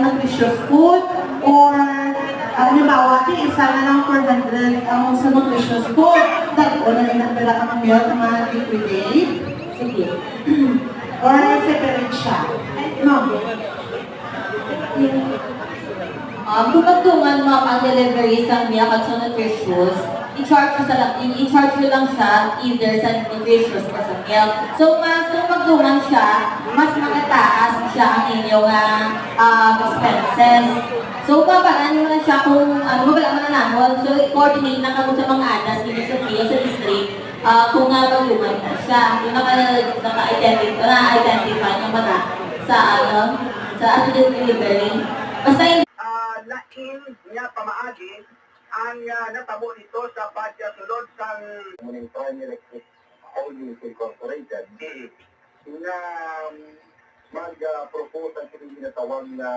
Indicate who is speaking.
Speaker 1: nutritious food or halimbawa, isa na lang 400 ang sa nutritious food. Dahil o na inagdala ka ng milk na mga liquidate. Sige. Or separate siya. No.
Speaker 2: Kung magtungan mo ang delivery sa milk at sa nutritious, i-charge mo lang siya either sa nutritious or sa milk. So, mas kung magtungan siya, mas makataas siya ang inyong expenses. So, paparaan mo na siya kung wala mo na namon. So, coordinate na kamo sa mga adas dito sa PO, sa district, kung magtungan na siya. Yung naka-identify ng mga sa delivery. Basta
Speaker 3: laking niya pamaagi ang natabo nito sa pagkasulod sang Primary Electric Holdings Incorporated na mag-propose ang sinatawag na